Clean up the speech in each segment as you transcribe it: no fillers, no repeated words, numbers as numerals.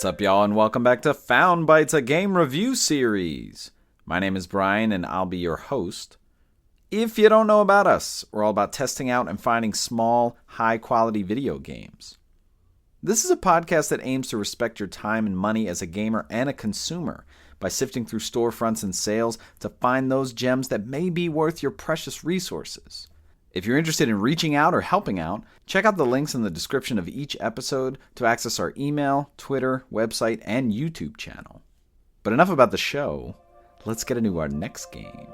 up, y'all, and welcome back to Found Bytes, a game review series. My name is Brian, and I'll be your host. If you don't know about us, we're all about testing out and finding small, high-quality video games. This is a podcast that aims to respect your time and money as a gamer and a consumer by sifting through storefronts and sales to find those gems that may be worth your precious resources. If you're interested in reaching out or helping out, check out the links in the description of each episode to access our email, Twitter, website, and YouTube channel. But enough about the show. Let's get into our next game.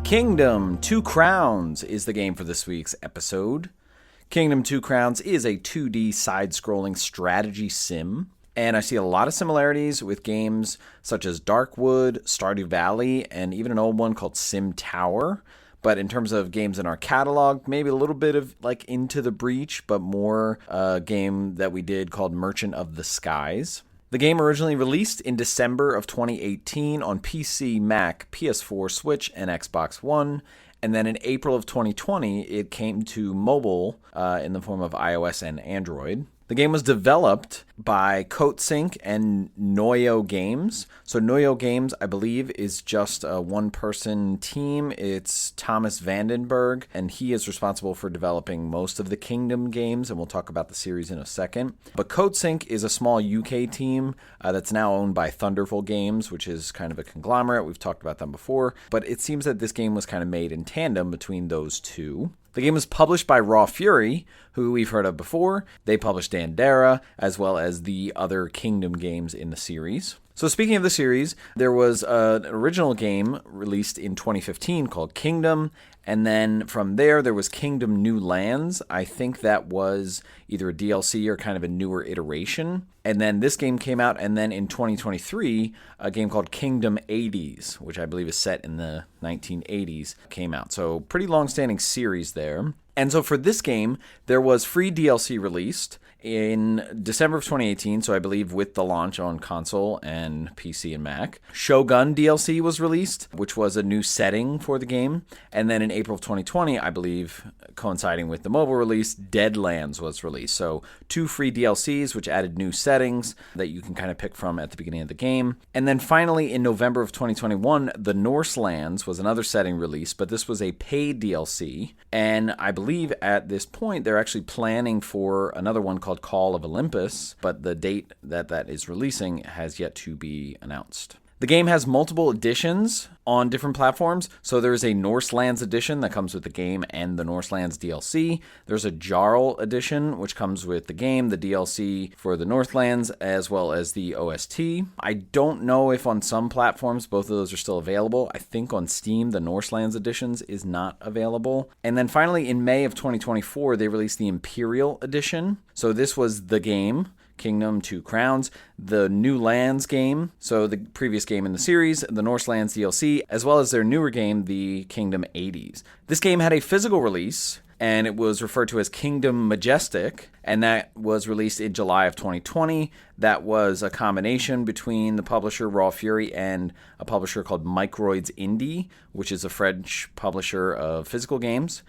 Kingdom Two Crowns is the game for this week's episode. Kingdom Two Crowns is a 2D side-scrolling strategy sim, and I see a lot of similarities with games such as Darkwood, Stardew Valley, and even an old one called Sim Tower. But in terms of games in our catalog, maybe a little bit of like Into the Breach, but more a game that we did called Merchant of the Skies. The game originally released in December of 2018 on PC, Mac, PS4, Switch, and Xbox One, and then in April of 2020, it came to mobile in the form of iOS and Android. The game was developed by CodeSync and Noyo Games. So Noyo Games, I believe, is just a one-person team. It's Thomas Vandenberg, and he is responsible for developing most of the Kingdom games, and we'll talk about the series in a second. But CodeSync is a small UK team that's now owned by Thunderful Games, which is kind of a conglomerate. We've talked about them before, but it seems that this game was kind of made in tandem between those two. The game was published by Raw Fury, who we've heard of before. They published Dandara, as well as the other Kingdom games in the series. So speaking of the series, there was an original game released in 2015 called Kingdom, and then from there was Kingdom New Lands. I think that was either a DLC or kind of a newer iteration. And then this game came out, and then in 2023, a game called Kingdom 80s, which I believe is set in the 1980s, came out. So pretty long-standing series there. And so for this game, there was free DLC released in December of 2018, so I believe with the launch on console and PC and Mac. Shogun DLC was released, which was a new setting for the game. And then in April of 2020, I believe, coinciding with the mobile release, Deadlands was released. So 2 free DLCs, which added new settings that you can kind of pick from at the beginning of the game. And then finally, in November of 2021, the Norselands was another setting released, but this was a paid DLC. And I believe at this point, they're actually planning for another one called Call of Olympus, but the date that is releasing has yet to be announced. The game has multiple editions on different platforms. So there's a Norselands edition that comes with the game and the Norselands DLC. There's a Jarl edition, which comes with the game, the DLC for the Northlands, as well as the OST. I don't know if on some platforms both of those are still available. I think on Steam, the Norselands editions is not available. And then finally, in May of 2024, they released the Imperial edition. So this was the game, Kingdom Two Crowns, the New Lands game, so the previous game in the series, the Norselands DLC, as well as their newer game, the Kingdom 80s. This game had a physical release, and it was referred to as Kingdom Majestic, and that was released in July of 2020. That was a combination between the publisher Raw Fury and a publisher called Microids Indie, which is a French publisher of physical games.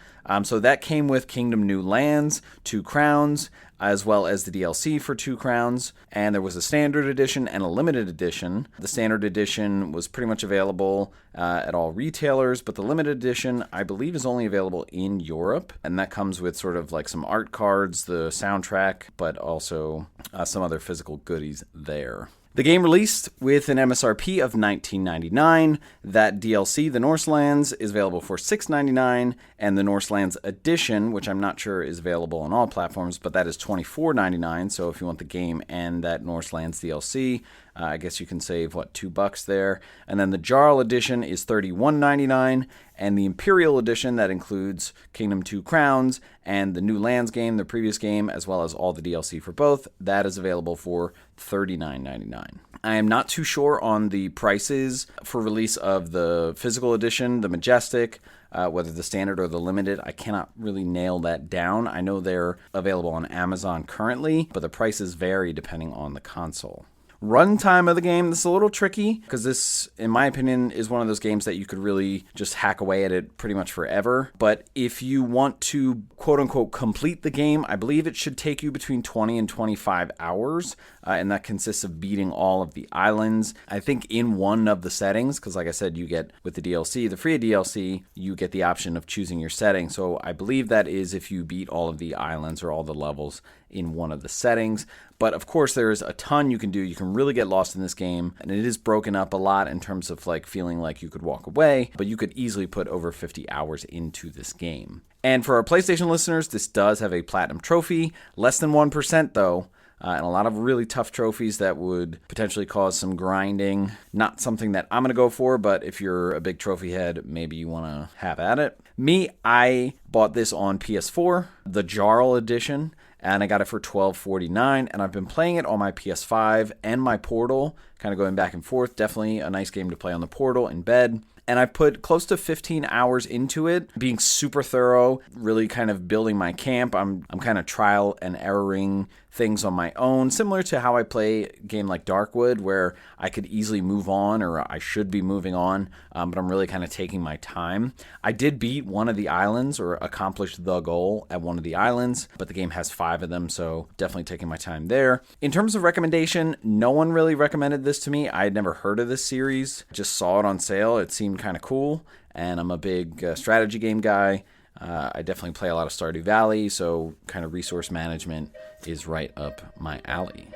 So that came with Kingdom New Lands, Two Crowns, as well as the DLC for Two Crowns, and there was a standard edition and a limited edition. The standard edition was pretty much available at all retailers, but the limited edition, I believe, is only available in Europe, and that comes with sort of like some art cards, the soundtrack, but also some other physical goodies there. The game released with an MSRP of $19.99. That DLC, the Norselands, is available for $6.99, and the Norselands Edition, which I'm not sure is available on all platforms, but that is $24.99. So if you want the game and that Norselands DLC, I guess you can save, $2 there. And then the Jarl edition is $31.99. And the Imperial edition, that includes Kingdom 2 Crowns and the New Lands game, the previous game, as well as all the DLC for both, that is available for $39.99. I am not too sure on the prices for release of the physical edition, the Majestic, whether the standard or the limited. I cannot really nail that down. I know they're available on Amazon currently, but the prices vary depending on the console. Runtime of the game, this is a little tricky because this, in my opinion, is one of those games that you could really just hack away at it pretty much forever. But if you want to, quote unquote, complete the game, I believe it should take you between 20 and 25 hours. And that consists of beating all of the islands. I think in one of the settings, because like I said, you get with the DLC, the free DLC, you get the option of choosing your setting. So I believe that is if you beat all of the islands or all the levels in one of the settings. But of course, there's a ton you can do. You can really get lost in this game, and it is broken up a lot in terms of feeling like you could walk away, but you could easily put over 50 hours into this game. And for our PlayStation listeners, this does have a platinum trophy, less than 1% though. And a lot of really tough trophies that would potentially cause some grinding. Not something that I'm going to go for, but if you're a big trophy head, maybe you want to have at it. Me, I bought this on PS4, the Jarl edition, and I got it for $12.49, and I've been playing it on my PS5 and my Portal, kind of going back and forth. Definitely a nice game to play on the Portal in bed. And I've put close to 15 hours into it, being super thorough, really kind of building my camp. I'm kind of trial and erroring things on my own, similar to how I play a game like Darkwood, where I could easily move on, or I should be moving on, but I'm really kind of taking my time. I did beat one of the islands, or accomplish the goal at one of the islands, but the game has 5 of them, so definitely taking my time there. In terms of recommendation, no one really recommended this to me. I had never heard of this series, just saw it on sale. It seemed kind of cool, and I'm a big strategy game guy. I definitely play a lot of Stardew Valley, so kind of resource management is right up my alley.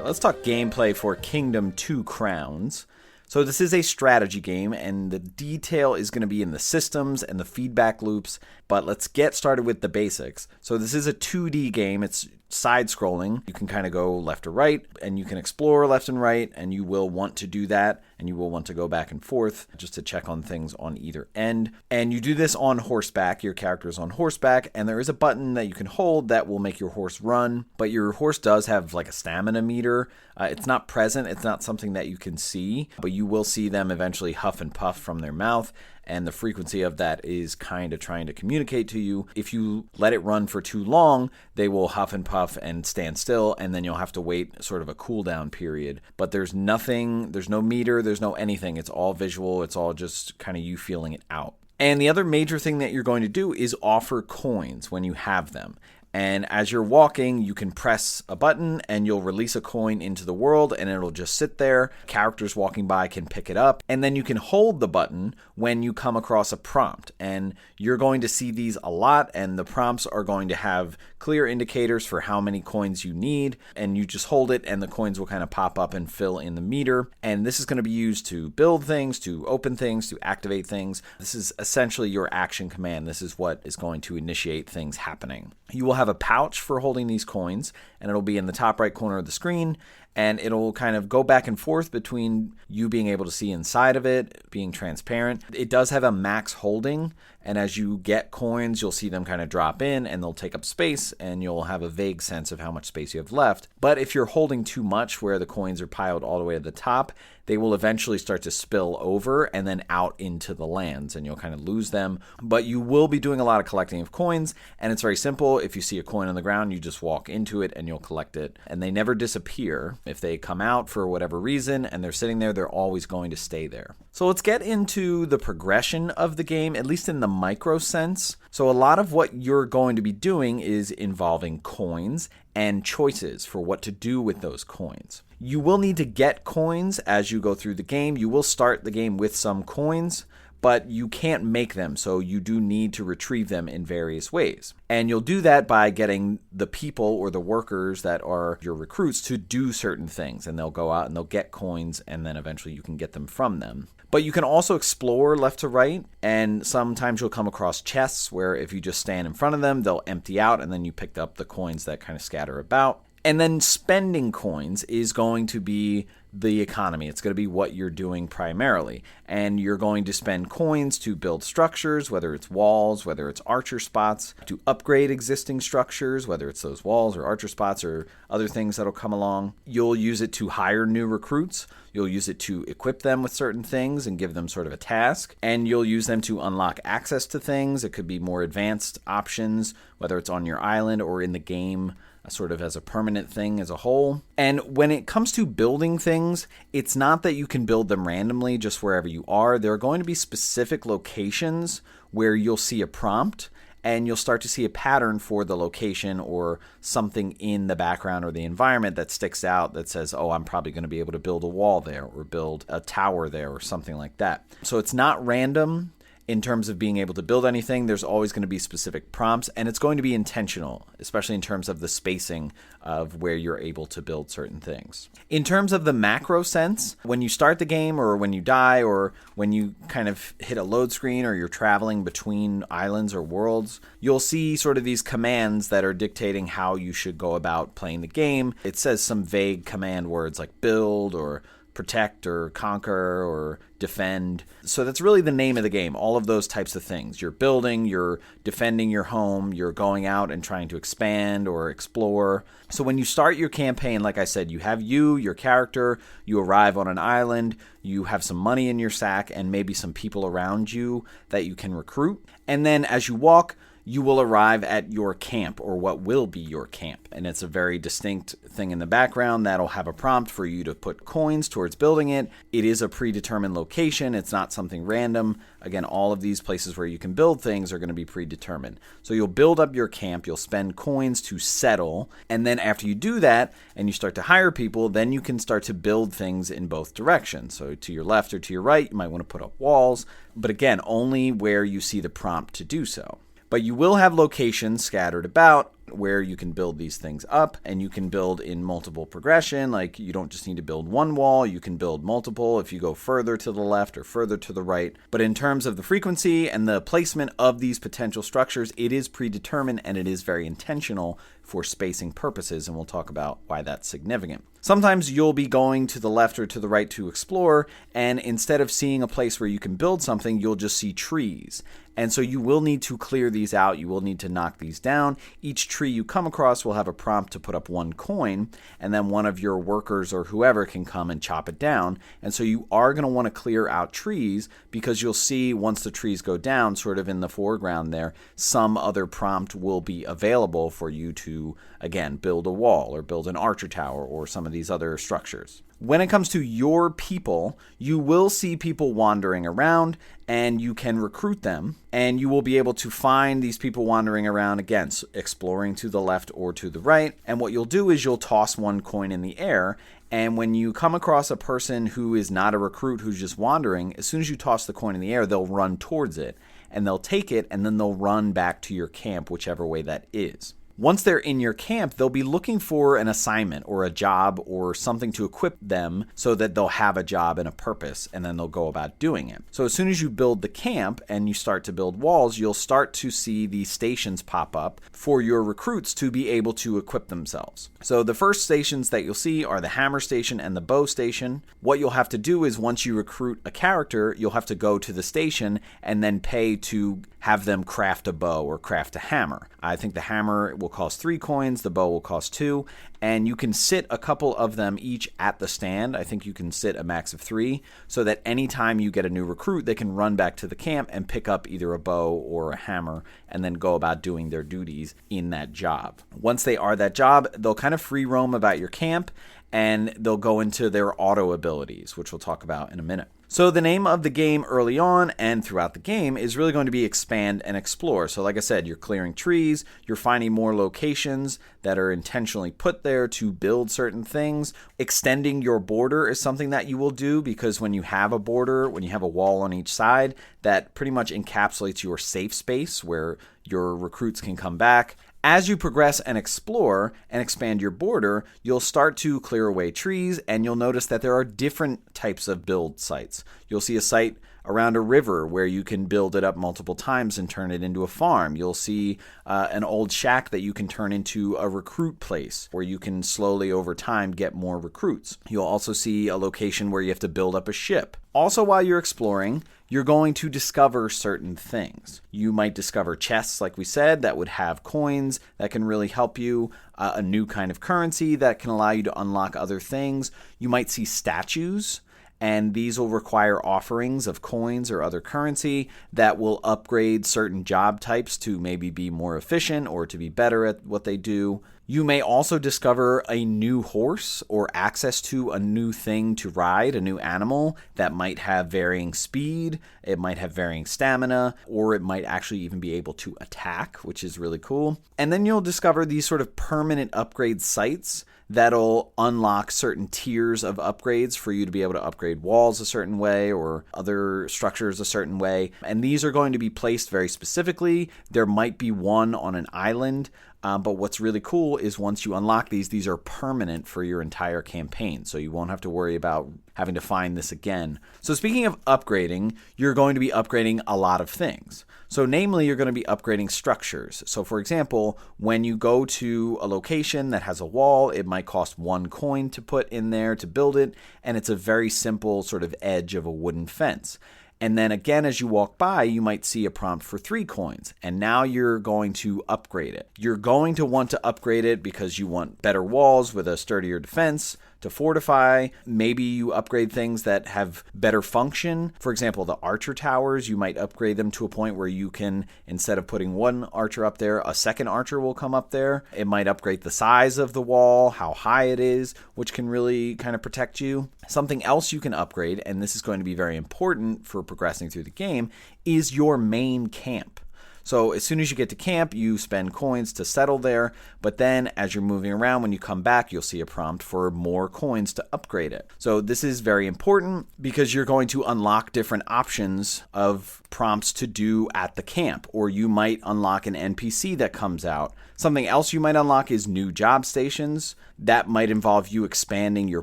Let's talk gameplay for Kingdom 2 Crowns. So this is a strategy game, and the detail is going to be in the systems and the feedback loops, but let's get started with the basics. So this is a 2D game. It's side-scrolling. You can kind of go left or right, and you can explore left and right, and you will want to do that, and you will want to go back and forth just to check on things on either end. And you do this on horseback. Your character is on horseback, and there is a button that you can hold that will make your horse run, but your horse does have like a stamina meter. It's not present. It's not something that you can see, but you will see them eventually huff and puff from their mouth. And the frequency of that is kind of trying to communicate to you. If you let it run for too long, they will huff and puff and stand still, and then you'll have to wait sort of a cooldown period. But there's nothing, there's no meter, there's no anything. It's all visual. It's all just kind of you feeling it out. And the other major thing that you're going to do is offer coins when you have them. And as you're walking, you can press a button and you'll release a coin into the world and it'll just sit there. Characters walking by can pick it up. And then you can hold the button when you come across a prompt. And you're going to see these a lot, and the prompts are going to have clear indicators for how many coins you need. And you just hold it and the coins will kind of pop up and fill in the meter. And this is going to be used to build things, to open things, to activate things. This is essentially your action command. This is what is going to initiate things happening. You will have a pouch for holding these coins, and it'll be in the top right corner of the screen. and it'll kind of go back and forth between you being able to see inside of it, being transparent. It does have a max holding, and as you get coins, you'll see them kind of drop in and they'll take up space, and you'll have a vague sense of how much space you have left. But if you're holding too much where the coins are piled all the way to the top, they will eventually start to spill over and then out into the lands, and you'll kind of lose them. But you will be doing a lot of collecting of coins, and it's very simple. If you see a coin on the ground, you just walk into it and you'll collect it, and they never disappear. If they come out for whatever reason and they're sitting there, they're always going to stay there. So let's get into the progression of the game, at least in the micro sense. So a lot of what you're going to be doing is involving coins and choices for what to do with those coins. You will need to get coins as you go through the game. You will start the game with some coins, but you can't make them, so you do need to retrieve them in various ways. And you'll do that by getting the people or the workers that are your recruits to do certain things, and they'll go out and they'll get coins, and then eventually you can get them from them. But you can also explore left to right, and sometimes you'll come across chests where if you just stand in front of them, they'll empty out, and then you pick up the coins that kind of scatter about. And then spending coins is going to be the economy. It's going to be what you're doing primarily. And you're going to spend coins to build structures, whether it's walls, whether it's archer spots, to upgrade existing structures, whether it's those walls or archer spots or other things that'll come along. You'll use it to hire new recruits. You'll use it to equip them with certain things and give them sort of a task. And you'll use them to unlock access to things. It could be more advanced options, whether it's on your island or in the game, sort of as a permanent thing as a whole. And when it comes to building things, it's not that you can build them randomly just wherever you are. There are going to be specific locations where you'll see a prompt and you'll start to see a pattern for the location or something in the background or the environment that sticks out that says, oh, I'm probably going to be able to build a wall there or build a tower there or something like that. So it's not random. In terms of being able to build anything, there's always going to be specific prompts, and it's going to be intentional, especially in terms of the spacing of where you're able to build certain things. In terms of the macro sense, when you start the game or when you die or when you kind of hit a load screen or you're traveling between islands or worlds, you'll see sort of these commands that are dictating how you should go about playing the game. It says some vague command words like build or protect or conquer or defend. So that's really the name of the game, all of those types of things. You're building, you're defending your home, you're going out and trying to expand or explore. So when you start your campaign, like I said, you have your character, you arrive on an island, you have some money in your sack and maybe some people around you that you can recruit. And then as you walk, you will arrive at your camp or what will be your camp. And it's a very distinct thing in the background that'll have a prompt for you to put coins towards building it. It is a predetermined location. It's not something random. Again, all of these places where you can build things are going to be predetermined. So you'll build up your camp, you'll spend coins to settle, and then after you do that and you start to hire people, then you can start to build things in both directions. So to your left or to your right, you might want to put up walls, but again, only where you see the prompt to do so. But you will have locations scattered about where you can build these things up, and you can build in multiple progression. Like you don't just need to build one wall, you can build multiple if you go further to the left or further to the right. But in terms of the frequency and the placement of these potential structures, it is predetermined and it is very intentional for spacing purposes, and we'll talk about why that's significant. Sometimes you'll be going to the left or to the right to explore, and instead of seeing a place where you can build something, you'll just see trees. And so you will need to clear these out. You will need to knock these down. Each tree you come across will have a prompt to put up one coin, and then one of your workers or whoever can come and chop it down. And so you are going to want to clear out trees because you'll see once the trees go down, sort of in the foreground there, some other prompt will be available for you to, again, build a wall or build an archer tower or some of these other structures. When it comes to your people, you will see people wandering around and you can recruit them, and you will be able to find these people wandering around, again, exploring to the left or to the right. And what you'll do is you'll toss one coin in the air, and when you come across a person who is not a recruit who's just wandering, as soon as you toss the coin in the air, they'll run towards it and they'll take it, and then they'll run back to your camp, whichever way that is. Once they're in your camp, they'll be looking for an assignment or a job or something to equip them so that they'll have a job and a purpose, and then they'll go about doing it. So as soon as you build the camp and you start to build walls, you'll start to see these stations pop up for your recruits to be able to equip themselves. So the first stations that you'll see are the hammer station and the bow station. What you'll have to do is once you recruit a character, you'll have to go to the station and then pay to have them craft a bow or craft a hammer. I think the hammer will cost 3 coins, the bow will cost 2, and you can sit a couple of them each at the stand. I think you can sit a max of 3, so that anytime you get a new recruit, they can run back to the camp and pick up either a bow or a hammer and then go about doing their duties in that job. Once they are that job, they'll kind of free roam about your camp, and they'll go into their auto abilities, which we'll talk about in a minute. So the name of the game early on and throughout the game is really going to be Expand and Explore. So like I said, you're clearing trees, you're finding more locations that are intentionally put there to build certain things. Extending your border is something that you will do, because when you have a border, when you have a wall on each side, that pretty much encapsulates your safe space where your recruits can come back. As you progress and explore and expand your border, you'll start to clear away trees, and you'll notice that there are different types of build sites. You'll see a site around a river where you can build it up multiple times and turn it into a farm. You'll see an old shack that you can turn into a recruit place where you can slowly over time get more recruits. You'll also see a location where you have to build up a ship. Also, while you're exploring, you're going to discover certain things. You might discover chests, like we said, that would have coins that can really help you, a new kind of currency that can allow you to unlock other things. You might see statues, and these will require offerings of coins or other currency that will upgrade certain job types to maybe be more efficient or to be better at what they do. You may also discover a new horse or access to a new thing to ride, a new animal that might have varying speed, it might have varying stamina, or it might actually even be able to attack, which is really cool. And then you'll discover these sort of permanent upgrade sites that'll unlock certain tiers of upgrades for you to be able to upgrade walls a certain way or other structures a certain way. And these are going to be placed very specifically. There might be one on an island, but what's really cool is once you unlock these are permanent for your entire campaign, so you won't have to worry about having to find this again. So speaking of upgrading, you're going to be upgrading a lot of things. So namely, you're going to be upgrading structures. So for example, when you go to a location that has a wall, it might cost 1 coin to put in there to build it, and it's a very simple sort of edge of a wooden fence. And then again, as you walk by, you might see a prompt for 3 coins, and now you're going to upgrade it. You're going to want to upgrade it because you want better walls with a sturdier defense to fortify. Maybe you upgrade things that have better function. For example, the archer towers, you might upgrade them to a point where you can, instead of putting 1 archer up there, a second archer will come up there. It might upgrade the size of the wall, how high it is, which can really kind of protect you. Something else you can upgrade, and this is going to be very important for progressing through the game, is your main camp. So as soon as you get to camp, you spend coins to settle there, but then as you're moving around, when you come back, you'll see a prompt for more coins to upgrade it. So this is very important because you're going to unlock different options of prompts to do at the camp, or you might unlock an NPC that comes out. Something else you might unlock is new job stations. That might involve you expanding your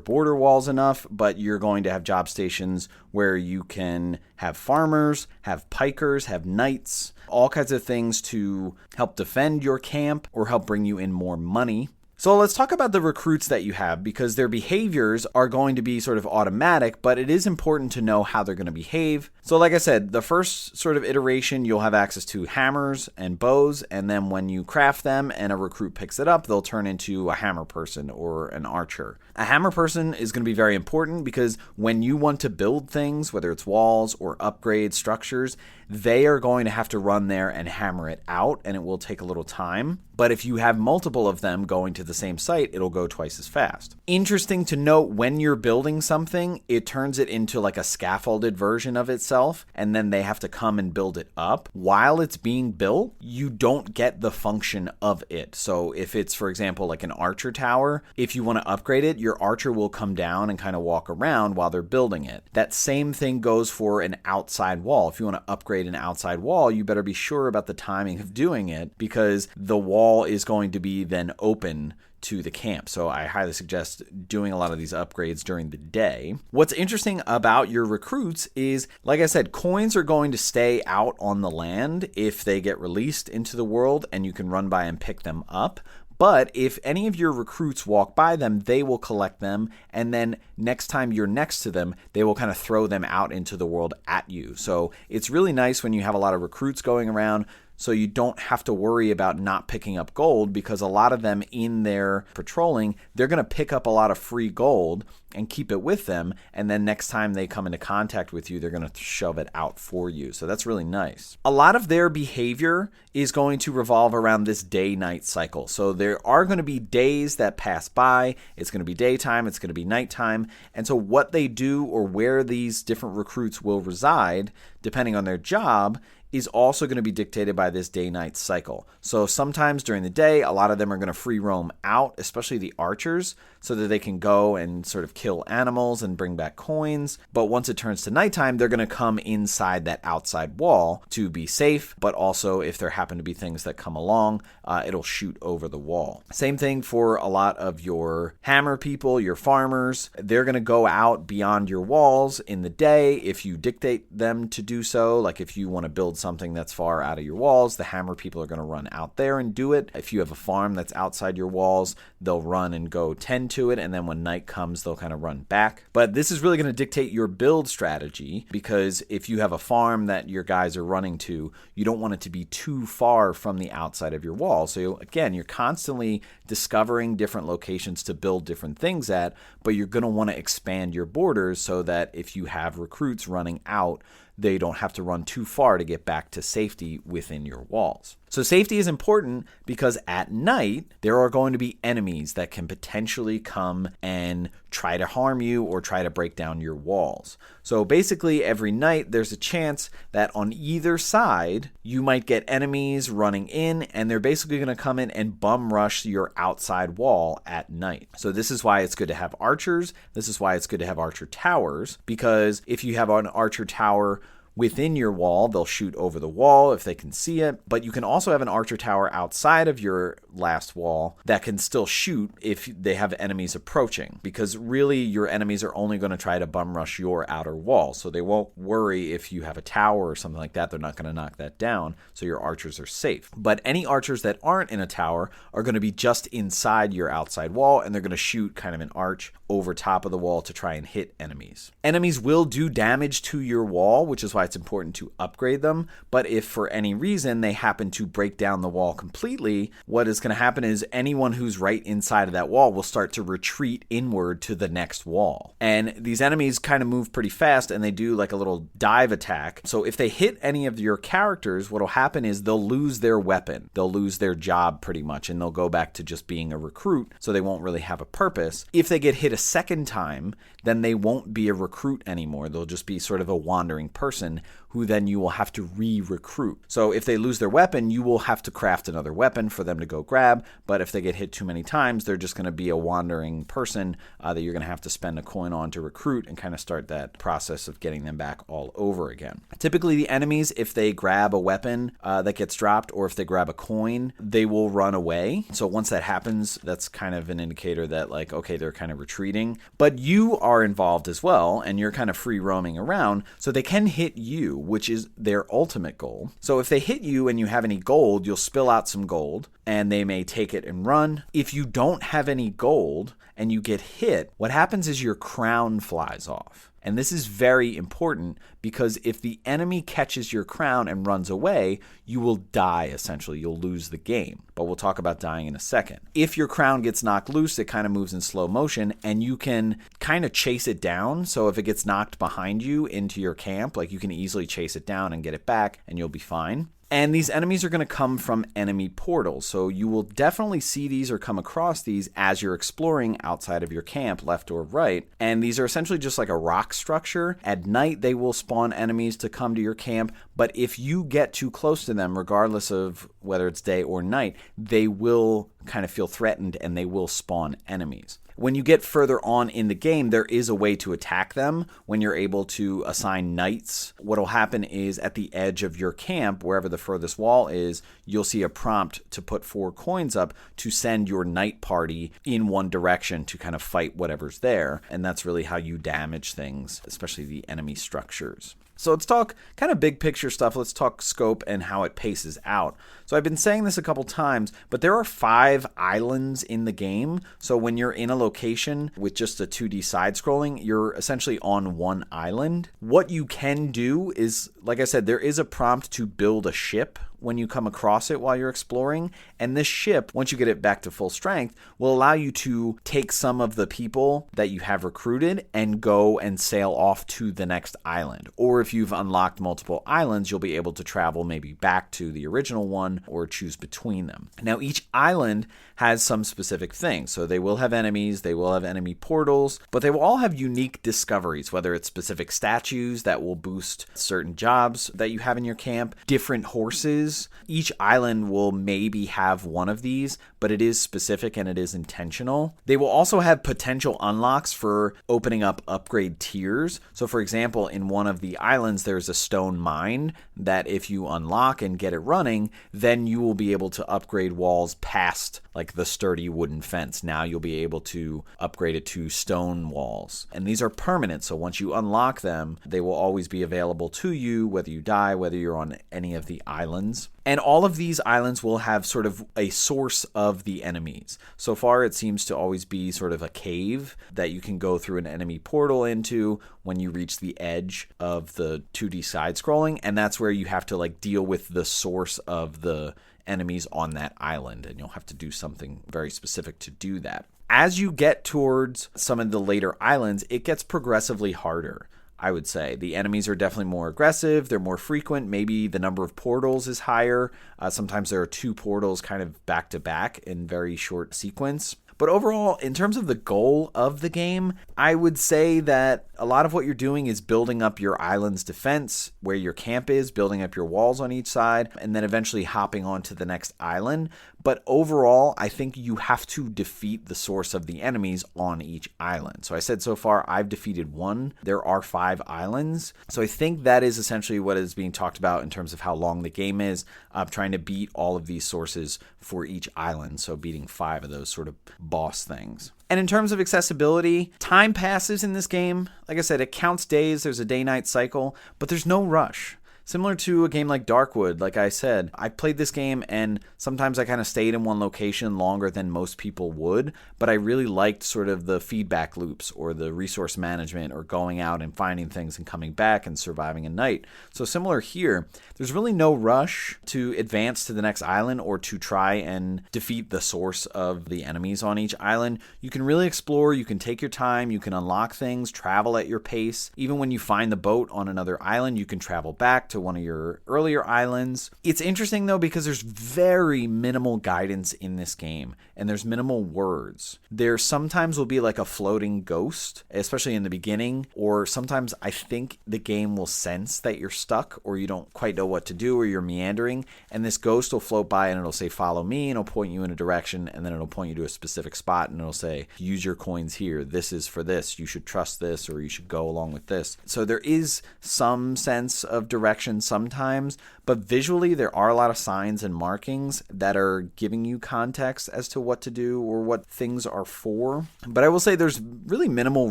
border walls enough, but you're going to have job stations where you can have farmers, have pikers, have knights, all kinds of things to help defend your camp or help bring you in more money. So let's talk about the recruits that you have, because their behaviors are going to be sort of automatic, but it is important to know how they're going to behave. So like I said, the first sort of iteration, you'll have access to hammers and bows, and then when you craft them and a recruit picks it up, they'll turn into a hammer person or an archer. A hammer person is going to be very important because when you want to build things, whether it's walls or upgrade structures, they are going to have to run there and hammer it out, and it will take a little time. But if you have multiple of them going to the the same site, it'll go twice as fast. Interesting to note, when you're building something, it turns it into like a scaffolded version of itself, and then they have to come and build it up. While it's being built, you don't get the function of it. So if it's, for example, like an archer tower, if you want to upgrade it, your archer will come down and kind of walk around while they're building it. That same thing goes for an outside wall. If you want to upgrade an outside wall, you better be sure about the timing of doing it, because the wall is going to be then open to the camp. So I highly suggest doing a lot of these upgrades during the day. What's interesting about your recruits is, like I said, coins are going to stay out on the land if they get released into the world, and you can run by and pick them up. But if any of your recruits walk by them, they will collect them, and then next time you're next to them, they will kind of throw them out into the world at you. So it's really nice when you have a lot of recruits going around, so you don't have to worry about not picking up gold, because a lot of them in their patrolling, they're going to pick up a lot of free gold and keep it with them, and then next time they come into contact with you, they're going to shove it out for you. So that's really nice. A lot of their behavior is going to revolve around this day-night cycle. So there are going to be days that pass by. It's going to be daytime, it's going to be nighttime, and so what they do or where these different recruits will reside, depending on their job, is also going to be dictated by this day-night cycle. So sometimes during the day, a lot of them are going to free roam out, especially the archers, so that they can go and sort of kill animals and bring back coins. But once it turns to nighttime, they're going to come inside that outside wall to be safe, but also if there happen to be things that come along, it'll shoot over the wall. Same thing for a lot of your hammer people, your farmers. They're going to go out beyond your walls in the day if you dictate them to do so. Like if you want to build something that's far out of your walls, the hammer people are going to run out there and do it. If you have a farm that's outside your walls, they'll run and go tend to it, and then when night comes, they'll kind of run back. But this is really going to dictate your build strategy, because if you have a farm that your guys are running to, you don't want it to be too far from the outside of your wall. So again, you're constantly discovering different locations to build different things at, but you're going to want to expand your borders so that if you have recruits running out, they don't have to run too far to get back to safety within your walls. So safety is important because at night, there are going to be enemies that can potentially come and try to harm you or try to break down your walls. So basically, every night, there's a chance that on either side, you might get enemies running in, and they're basically going to come in and bum rush your outside wall at night. So this is why it's good to have archers. This is why it's good to have archer towers, because if you have an archer tower within your wall, they'll shoot over the wall if they can see it. But you can also have an archer tower outside of your last wall that can still shoot if they have enemies approaching, because really your enemies are only going to try to bum rush your outer wall. So they won't worry if you have a tower or something like that. They're not going to knock that down. So your archers are safe. But any archers that aren't in a tower are going to be just inside your outside wall, and they're going to shoot kind of an arch over top of the wall to try and hit enemies. Enemies will do damage to your wall, which is why it's important to upgrade them. But if for any reason they happen to break down the wall completely, what is going to happen is anyone who's right inside of that wall will start to retreat inward to the next wall. And these enemies kind of move pretty fast, and they do like a little dive attack. So if they hit any of your characters, what will happen is they'll lose their weapon. They'll lose their job pretty much, and they'll go back to just being a recruit, so they won't really have a purpose. If they get hit a second time, then they won't be a recruit anymore. They'll just be sort of a wandering person who then you will have to re-recruit. So if they lose their weapon, you will have to craft another weapon for them to go grab. But if they get hit too many times, they're just going to be a wandering person that you're going to have to spend a coin on to recruit and kind of start that process of getting them back all over again. Typically, the enemies, if they grab a weapon that gets dropped, or if they grab a coin, they will run away. So once that happens, that's kind of an indicator that, like, okay, they're kind of retreating. But you are involved as well, and you're kind of free roaming around, so they can hit you, which is their ultimate goal. So if they hit you and you have any gold, you'll spill out some gold, and they may take it and run. If you don't have any gold and you get hit, what happens is your crown flies off. And this is very important, because if the enemy catches your crown and runs away, you will die, essentially. You'll lose the game. But we'll talk about dying in a second. If your crown gets knocked loose, it kind of moves in slow motion, and you can kind of chase it down. So if it gets knocked behind you into your camp, like, you can easily chase it down and get it back, and you'll be fine. And these enemies are going to come from enemy portals. So you will definitely see these or come across these as you're exploring outside of your camp, left or right. And these are essentially just like a rock structure. At night, they will spawn enemies to come to your camp. But if you get too close to them, regardless of whether it's day or night, they will kind of feel threatened and they will spawn enemies. When you get further on in the game, there is a way to attack them when you're able to assign knights. What will happen is at the edge of your camp, wherever the furthest wall is, you'll see a prompt to put 4 coins up to send your knight party in one direction to kind of fight whatever's there. And that's really how you damage things, especially the enemy structures. So let's talk kind of big picture stuff. Let's talk scope and how it paces out. So I've been saying this a couple times, but there are 5 islands in the game. So when you're in a location with just a 2D side scrolling, you're essentially on one island. What you can do is, like I said, there is a prompt to build a ship when you come across it while you're exploring. And this ship, once you get it back to full strength, will allow you to take some of the people that you have recruited and go and sail off to the next island. Or if you've unlocked multiple islands, you'll be able to travel maybe back to the original one or choose between them. Now, each island has some specific things. So they will have enemies, they will have enemy portals, but they will all have unique discoveries, whether it's specific statues that will boost certain jobs that you have in your camp, different horses. Each island will maybe have one of these, but it is specific and it is intentional. They will also have potential unlocks for opening up upgrade tiers. So for example, in one of the islands, there's a stone mine that if you unlock and get it running, then you will be able to upgrade walls past like the sturdy wooden fence. Now you'll be able to upgrade it to stone walls. And these are permanent, so once you unlock them, they will always be available to you, whether you die, whether you're on any of the islands. And all of these islands will have sort of a source of the enemies. So far, it seems to always be sort of a cave that you can go through an enemy portal into when you reach the edge of the 2D side scrolling. And that's where you have to like deal with the source of the enemies on that island. And you'll have to do something very specific to do that. As you get towards some of the later islands, it gets progressively harder. I would say the enemies are definitely more aggressive. They're more frequent. Maybe the number of portals is higher. Sometimes there are 2 portals kind of back to back in very short sequence. But overall, in terms of the goal of the game, I would say that a lot of what you're doing is building up your island's defense, where your camp is, building up your walls on each side, and then eventually hopping on to the next island. But overall, I think you have to defeat the source of the enemies on each island. So I said so far I've defeated 1. There are 5 islands. So I think that is essentially what is being talked about in terms of how long the game is, trying to beat all of these sources for each island. So beating 5 of those sort of boss things. And in terms of accessibility, time passes in this game. Like I said, it counts days. There's a day-night cycle, but there's no rush. Similar to a game like Darkwood, like I said, I played this game and sometimes I kind of stayed in one location longer than most people would, but I really liked sort of the feedback loops or the resource management or going out and finding things and coming back and surviving a night. So similar here, there's really no rush to advance to the next island or to try and defeat the source of the enemies on each island. You can really explore, you can take your time, you can unlock things, travel at your pace. Even when you find the boat on another island, you can travel back to one of your earlier islands. It's interesting though because there's very minimal guidance in this game and there's minimal words. There sometimes will be like a floating ghost, especially in the beginning, or sometimes I think the game will sense that you're stuck or you don't quite know what to do or you're meandering, and this ghost will float by and it'll say follow me and it'll point you in a direction and then it'll point you to a specific spot and it'll say use your coins here, this is for this, you should trust this or you should go along with this. So there is some sense of direction sometimes, but visually there are a lot of signs and markings that are giving you context as to what to do or what things are for. But I will say there's really minimal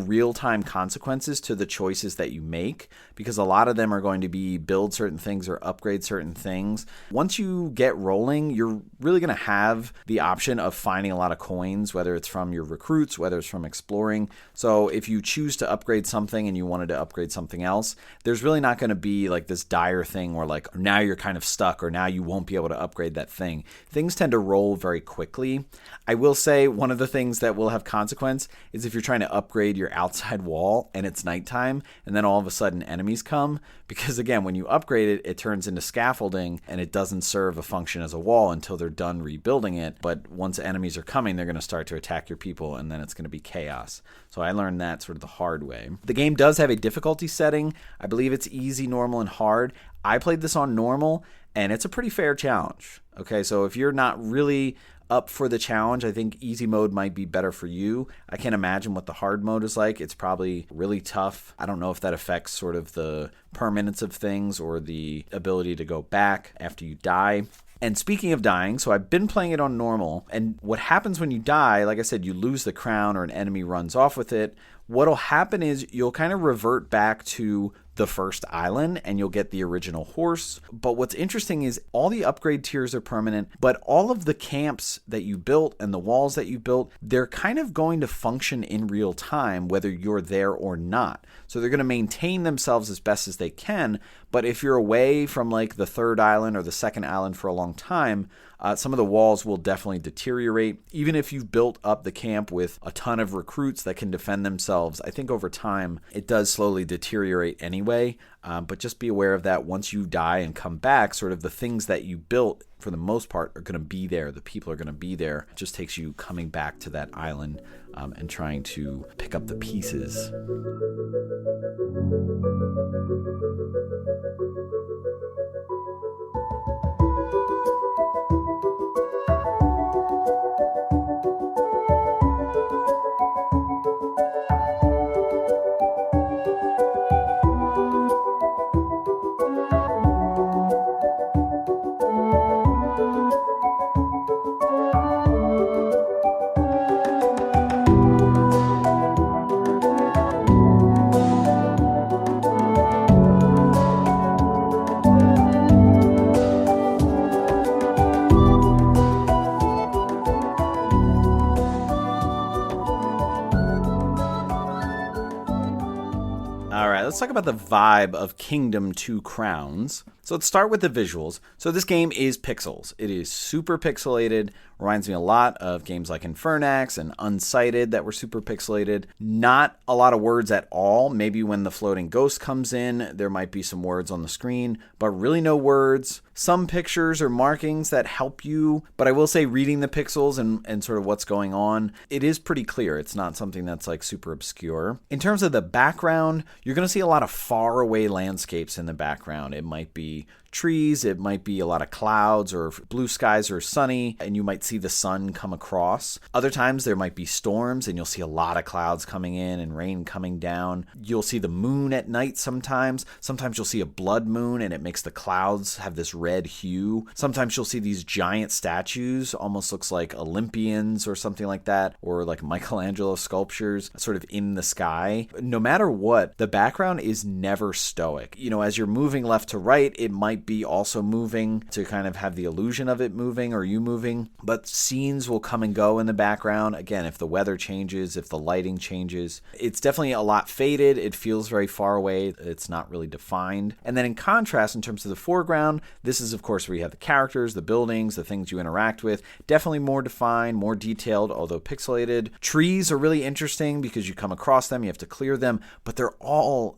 real-time consequences to the choices that you make, because a lot of them are going to be build certain things or upgrade certain things. Once you get rolling, you're really going to have the option of finding a lot of coins, whether it's from your recruits, whether it's from exploring. So if you choose to upgrade something and you wanted to upgrade something else, there's really not going to be like this dire thing where like now you're kind of stuck or now you won't be able to upgrade that thing. Things tend to roll very quickly. I will say one of the things that will have consequence is if you're trying to upgrade your outside wall and it's nighttime and then all of a sudden enemies come, because again, when you upgrade it, it turns into scaffolding and it doesn't serve a function as a wall until they're done rebuilding it. But once enemies are coming, they're going to start to attack your people and then it's going to be chaos. So I learned that sort of the hard way. The game does have a difficulty setting. I believe it's easy, normal, and hard. I played this on normal and it's a pretty fair challenge. Okay, so if you're not really up for the challenge, I think easy mode might be better for you. I can't imagine what the hard mode is like. It's probably really tough. I don't know if that affects sort of the permanence of things or the ability to go back after you die. And speaking of dying, so I've been playing it on normal, and what happens when you die, like I said, you lose the crown or an enemy runs off with it. What'll happen is you'll kind of revert back to the first island and you'll get the original horse. But what's interesting is all the upgrade tiers are permanent, but all of the camps that you built and the walls that you built, they're kind of going to function in real time, whether you're there or not. So they're going to maintain themselves as best as they can. But if you're away from like the third island or the second island for a long time, some of the walls will definitely deteriorate. Even if you've built up the camp with a ton of recruits that can defend themselves, I think over time it does slowly deteriorate anyway. But just be aware of that. Once you die and come back, sort of the things that you built for the most part are going to be there. The people are going to be there. It just takes you coming back to that island and trying to pick up the pieces. Let's talk about the vibe of Kingdom Two Crowns. So let's start with the visuals. So this game is pixels. It is super pixelated. Reminds me a lot of games like Infernax and Unsighted that were super pixelated. Not a lot of words at all. Maybe when the floating ghost comes in, there might be some words on the screen, but really no words. Some pictures or markings that help you, but I will say reading the pixels and sort of what's going on, it is pretty clear. It's not something that's like super obscure. In terms of the background, you're going to see a lot of far away landscapes in the background. It might be trees, it might be a lot of clouds or blue skies or sunny, and you might see the sun come across. Other times there might be storms and you'll see a lot of clouds coming in and rain coming down. You'll see the moon at night sometimes. Sometimes you'll see a blood moon and it makes the clouds have this red hue. Sometimes you'll see these giant statues, almost looks like Olympians or something like that, or like Michelangelo sculptures sort of in the sky. No matter what, the background is never stoic. You know, as you're moving left to right, it might be also moving to kind of have the illusion of it moving or you moving, but scenes will come and go in the background. Again, if the weather changes, if the lighting changes, it's definitely a lot faded. It feels very far away. It's not really defined. And then in contrast, in terms of the foreground, this is of course where you have the characters, the buildings, the things you interact with. Definitely more defined, more detailed, although pixelated. Trees are really interesting because you come across them, you have to clear them, but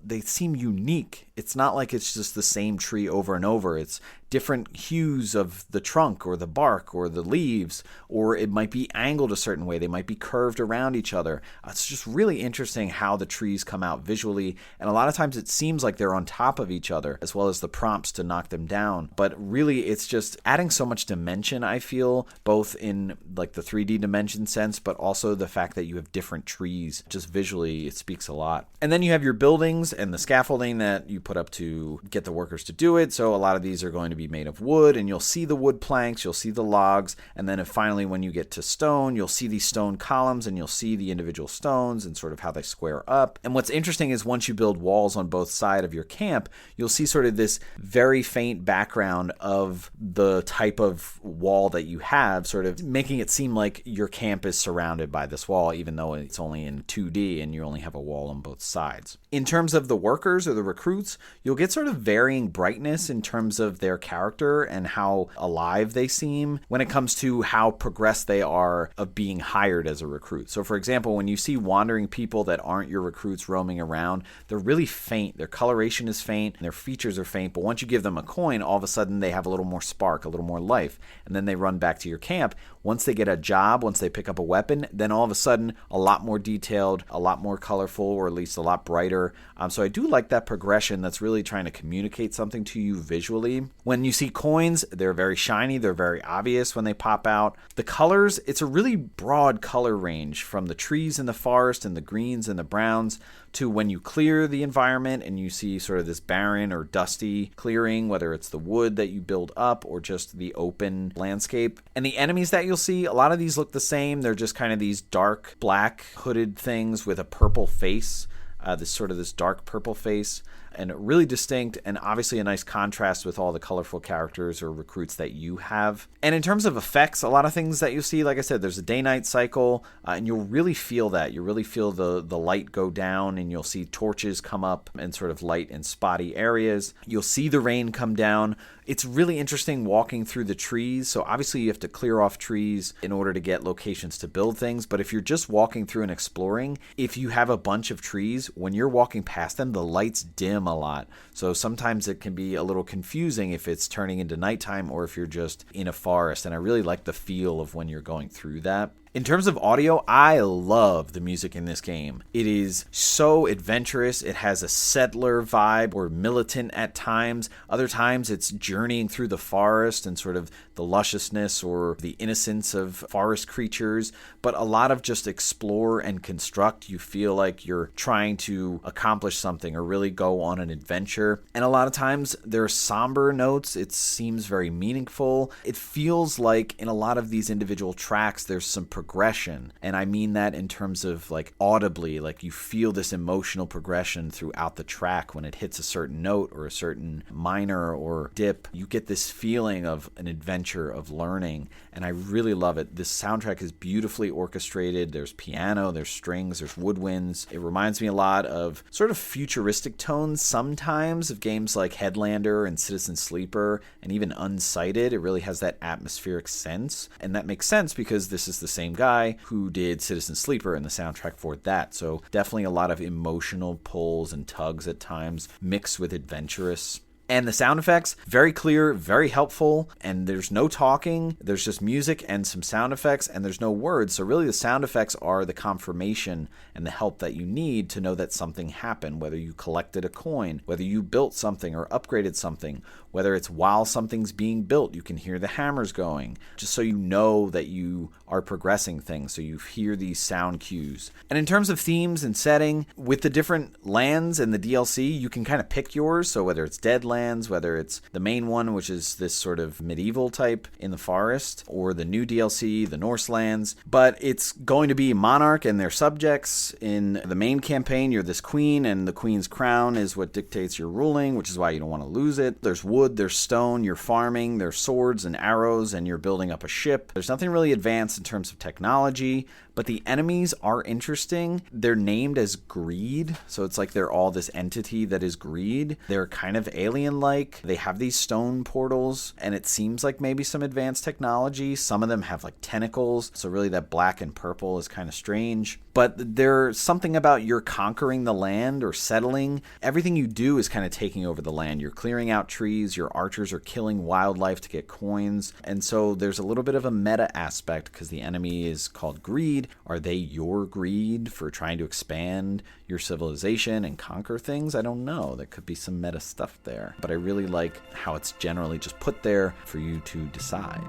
they seem unique. It's not like it's just the same tree over and over. It's different hues of the trunk or the bark or the leaves, or it might be angled a certain way. They might be curved around each other. It's just really interesting how the trees come out visually, and a lot of times it seems like they're on top of each other, as well as the prompts to knock them down. But really, it's just adding so much dimension, I feel, both in like the 3D dimension sense, but also the fact that you have different trees. Just visually, it speaks a lot. And then you have your buildings and the scaffolding that you put up to get the workers to do it. So a lot of these are going to be made of wood, and you'll see the wood planks, you'll see the logs, and then finally when you get to stone, you'll see these stone columns and you'll see the individual stones and sort of how they square up. And what's interesting is once you build walls on both sides of your camp, you'll see sort of this very faint background of the type of wall that you have, sort of making it seem like your camp is surrounded by this wall, even though it's only in 2D and you only have a wall on both sides. In terms of the workers or the recruits, recruits, you'll get sort of varying brightness in terms of their character and how alive they seem when it comes to how progressed they are of being hired as a recruit. So for example, when you see wandering people that aren't your recruits roaming around, they're really faint. Their coloration is faint, and their features are faint, but once you give them a coin, all of a sudden they have a little more spark, a little more life, and then they run back to your camp. Once they get a job, once they pick up a weapon, then all of a sudden a lot more detailed, a lot more colorful, or at least a lot brighter. So I do like that progression that's really trying to communicate something to you visually. When you see coins, they're very shiny, they're very obvious when they pop out. The colors, it's a really broad color range from the trees in the forest and the greens and the browns to when you clear the environment and you see sort of this barren or dusty clearing, whether it's the wood that you build up or just the open landscape. And the enemies that you'll see, a lot of these look the same. They're just kind of these dark black hooded things with a purple face. This dark purple face, and really distinct, and obviously a nice contrast with all the colorful characters or recruits that you have. And in terms of effects, a lot of things that you see, like I said, there's a day-night cycle, and you'll really feel that. You really feel the light go down, and you'll see torches come up and sort of light in spotty areas. You'll see the rain come down. It's really interesting walking through the trees. So obviously you have to clear off trees in order to get locations to build things. But if you're just walking through and exploring, if you have a bunch of trees, when you're walking past them, the lights dim a lot. So sometimes it can be a little confusing if it's turning into nighttime or if you're just in a forest. And I really like the feel of when you're going through that. In terms of audio, I love the music in this game. It is so adventurous. It has a settler vibe or militant at times. Other times it's journeying through the forest and sort of the lusciousness or the innocence of forest creatures, but a lot of just explore and construct. You feel like you're trying to accomplish something or really go on an adventure. And a lot of times there are somber notes. It seems very meaningful. It feels like in a lot of these individual tracks, there's some progression. And I mean that in terms of like audibly, like you feel this emotional progression throughout the track when it hits a certain note or a certain minor or dip. You get this feeling of an adventure, of learning, and I really love it. This soundtrack is beautifully orchestrated. There's piano, there's strings, there's woodwinds. It reminds me a lot of sort of futuristic tones sometimes of games like Headlander and Citizen Sleeper and even Unsighted. It really has that atmospheric sense, and that makes sense because this is the same guy who did Citizen Sleeper and the soundtrack for that. So definitely a lot of emotional pulls and tugs at times mixed with adventurous. And the sound effects, very clear, very helpful, and there's no talking, there's just music and some sound effects, and there's no words. So really the sound effects are the confirmation and the help that you need to know that something happened, whether you collected a coin, whether you built something or upgraded something, whether it's while something's being built, you can hear the hammers going, just so you know that you are progressing things, so you hear these sound cues. And in terms of themes and setting, with the different lands and the DLC, you can kind of pick yours, so whether it's Deadlands, whether it's the main one, which is this sort of medieval type in the forest, or the new DLC, the Norselands, but it's going to be Monarch and their subjects. In the main campaign, you're this queen, and the queen's crown is what dictates your ruling, which is why you don't want to lose it. There's wood, there's stone, you're farming, there's swords and arrows, and you're building up a ship. There's nothing really advanced in terms of technology, but the enemies are interesting. They're named as greed, so it's like they're all this entity that is greed. They're kind of alien-like. They have these stone portals, and it seems like maybe some advanced technology. Some of them have like tentacles, so really that black and purple is kind of strange. But there's something about you're conquering the land or settling. Everything you do is kind of taking over the land. You're clearing out trees, your archers are killing wildlife to get coins, and so there's a little bit of a meta aspect because the enemy is called greed. Are they your greed for trying to expand your civilization and conquer things? I don't know. There could be some meta stuff there. But I really like how it's generally just put there for you to decide.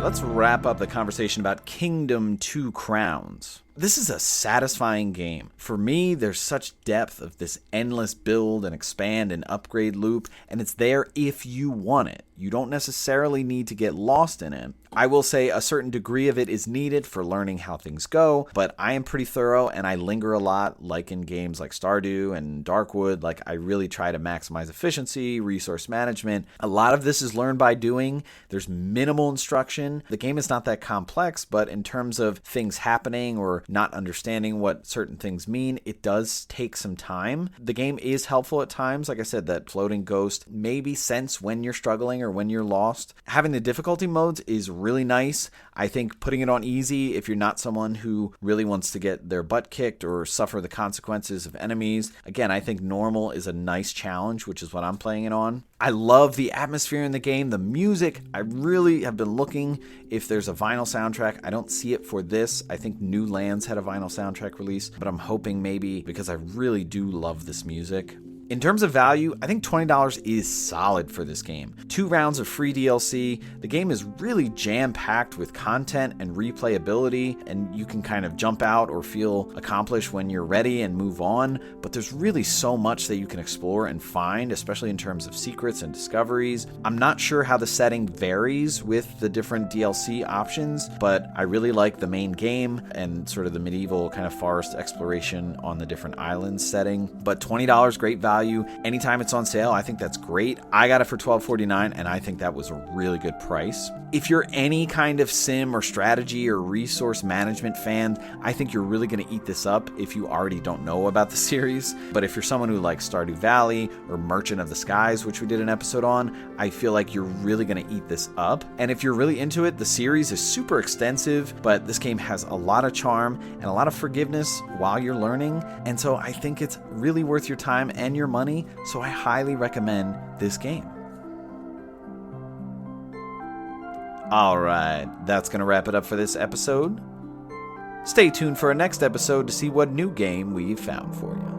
let's wrap up the conversation about Kingdom Two Crowns. This is a satisfying game. For me, there's such depth of this endless build and expand and upgrade loop, and it's there if you want it. You don't necessarily need to get lost in it. I will say a certain degree of it is needed for learning how things go, but I am pretty thorough and I linger a lot, like in games like Stardew and Darkwood. Like, I really try to maximize efficiency, resource management. A lot of this is learned by doing. There's minimal instruction. The game is not that complex, but in terms of things happening or not understanding what certain things mean, it does take some time. The game is helpful at times. Like I said, that floating ghost maybe sense when you're struggling or when you're lost. Having the difficulty modes is really nice. I think putting it on easy, if you're not someone who really wants to get their butt kicked or suffer the consequences of enemies. Again, I think normal is a nice challenge, which is what I'm playing it on. I love the atmosphere in the game, the music. I really have been looking if there's a vinyl soundtrack. I don't see it for this. I think New Lands had a vinyl soundtrack release, but I'm hoping maybe, because I really do love this music. In terms of value, I think $20 is solid for this game. 2 rounds of free DLC. The game is really jam-packed with content and replayability, and you can kind of jump out or feel accomplished when you're ready and move on, but there's really so much that you can explore and find, especially in terms of secrets and discoveries. I'm not sure how the setting varies with the different DLC options, but I really like the main game and sort of the medieval kind of forest exploration on the different islands setting. But $20, great value. Anytime it's on sale, I think that's great. I got it for $12.49, and I think that was a really good price. If you're any kind of sim or strategy or resource management fan, I think you're really going to eat this up if you already don't know about the series. But if you're someone who likes Stardew Valley or Merchant of the Skies, which we did an episode on, I feel like you're really going to eat this up. And if you're really into it, the series is super extensive, but this game has a lot of charm and a lot of forgiveness while you're learning. And so I think it's really worth your time and your money, so I highly recommend this game. Alright, that's going to wrap it up for this episode. Stay tuned for our next episode to see what new game we've found for you.